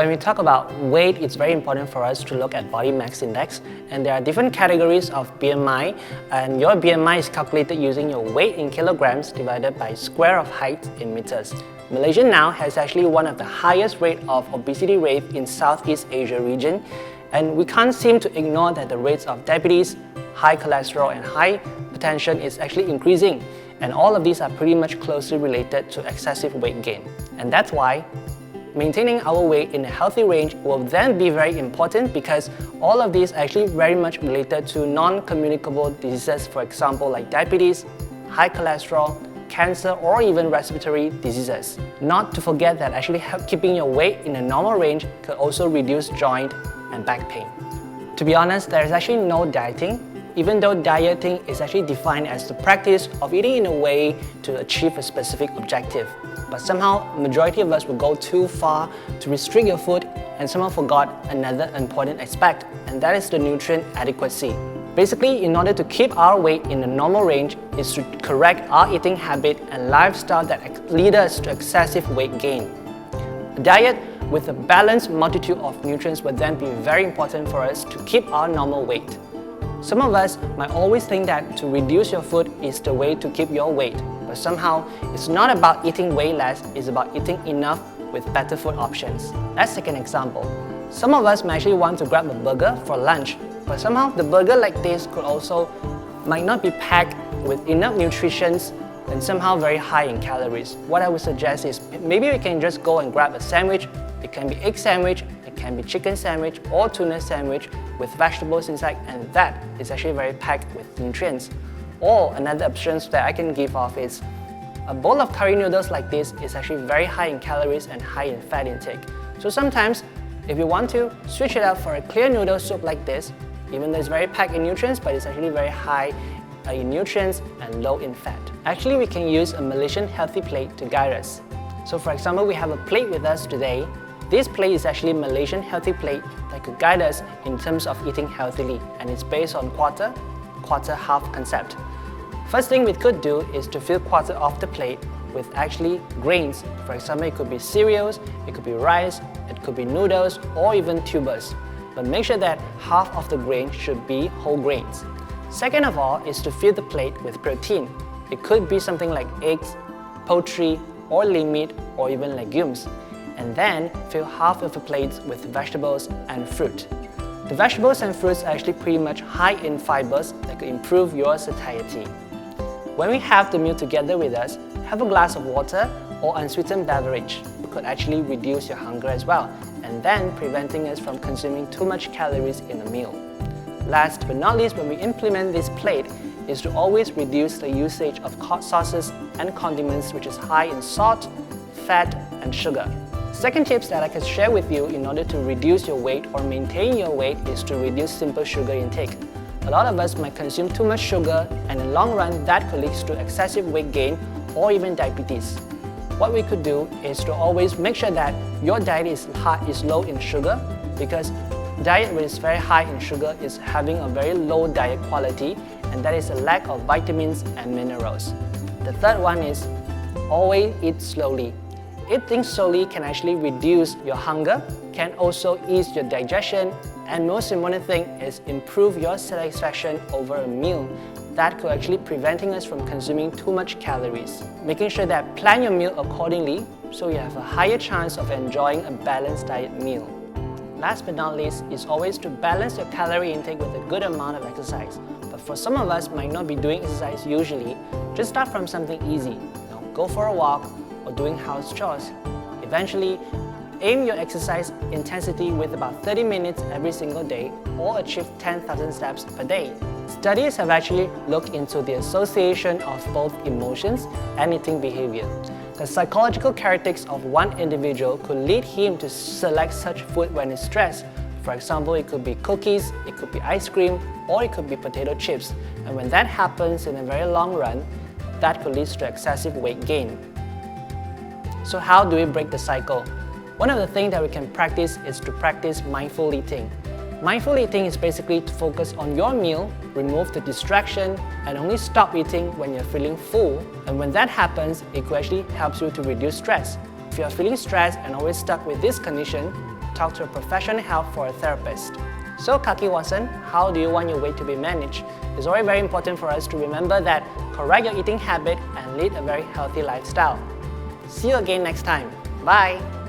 when we talk about weight, it's very important for us to look at body mass index, and there are different categories of BMI, and your BMI is calculated using your weight in kilograms divided by square of height in meters. Malaysia now has actually one of the highest rate of obesity rate in Southeast Asia region, and we can't seem to ignore that the rates of diabetes, high cholesterol and hypertension is actually increasing, and all of these are pretty much closely related to excessive weight gain. And that's why maintaining our weight in a healthy range will then be very important, because all of these are actually very much related to non-communicable diseases, for example like diabetes, high cholesterol, cancer or even respiratory diseases. Not to forget that actually keeping your weight in a normal range could also reduce joint and back pain. To be honest, there is actually no dieting, even though dieting is actually defined as the practice of eating in a way to achieve a specific objective. But somehow, majority of us will go too far to restrict your food and somehow forgot another important aspect, and that is the nutrient adequacy. Basically, in order to keep our weight in the normal range is to correct our eating habit and lifestyle that lead us to excessive weight gain. A diet with a balanced multitude of nutrients will then be very important for us to keep our normal weight. Some of us might always think that to reduce your food is the way to keep your weight, but somehow it's not about eating way less, it's about eating enough with better food options. Let's take an example. Some of us might actually want to grab a burger for lunch, but somehow the burger like this might not be packed with enough nutrition and somehow very high in calories. What I would suggest is maybe we can just go and grab a sandwich. It can be egg sandwich, it can be chicken sandwich or tuna sandwich with vegetables inside, and that is actually very packed with nutrients. Or another option that I can give off is a bowl of curry noodles like this is actually very high in calories and high in fat intake. So sometimes if you want to switch it up for a clear noodle soup like this, even though it's very packed in nutrients, but it's actually very high in nutrients and low in fat. Actually, we can use a Malaysian healthy plate to guide us. So for example, we have a plate with us today. This plate is actually a Malaysian healthy plate that could guide us in terms of eating healthily, and it's based on quarter, half concept. First thing we could do is to fill quarter of the plate with actually grains. For example, it could be cereals, it could be rice, it could be noodles or even tubers. But make sure that half of the grain should be whole grains. Second of all is to fill the plate with protein. It could be something like eggs, poultry or lean meat or even legumes. And then fill half of the plate with vegetables and fruit. The vegetables and fruits are actually pretty much high in fibers that could improve your satiety. When we have the meal together with us, have a glass of water or unsweetened beverage. It could actually reduce your hunger as well, and then preventing us from consuming too much calories in a meal. Last but not least, when we implement this plate, is to always reduce the usage of sauces and condiments which is high in salt, fat and sugar. Second tips that I can share with you in order to reduce your weight or maintain your weight is to reduce simple sugar intake. A lot of us might consume too much sugar, and in the long run that could lead to excessive weight gain or even diabetes. What we could do is to always make sure that your diet is low in sugar, because diet which is very high in sugar is having a very low diet quality, and that is a lack of vitamins and minerals. The third one is always eat slowly. Eating slowly can actually reduce your hunger, can also ease your digestion, and most important thing is improve your satisfaction over a meal. That could actually preventing us from consuming too much calories. Making sure that plan your meal accordingly so you have a higher chance of enjoying a balanced diet meal. Last but not least is always to balance your calorie intake with a good amount of exercise. But for some of us might not be doing exercise usually, just start from something easy. Go for a walk or doing house chores. Eventually, aim your exercise intensity with about 30 minutes every single day or achieve 10,000 steps per day. Studies have actually looked into the association of both emotions and eating behavior. The psychological characteristics of one individual could lead him to select such food when he's stressed. For example, it could be cookies, it could be ice cream, or it could be potato chips. And when that happens in a very long run, that could lead to excessive weight gain. So how do we break the cycle? One of the things that we can practice is to practice mindful eating. Mindful eating is basically to focus on your meal, remove the distraction, and only stop eating when you're feeling full. And when that happens, it could actually help you to reduce stress. If you're feeling stressed and always stuck with this condition, out to a professional help for a therapist. So Kaki-wasan, how do you want your weight to be managed? It's already very important for us to remember that correct your eating habit and lead a very healthy lifestyle. See you again next time. Bye!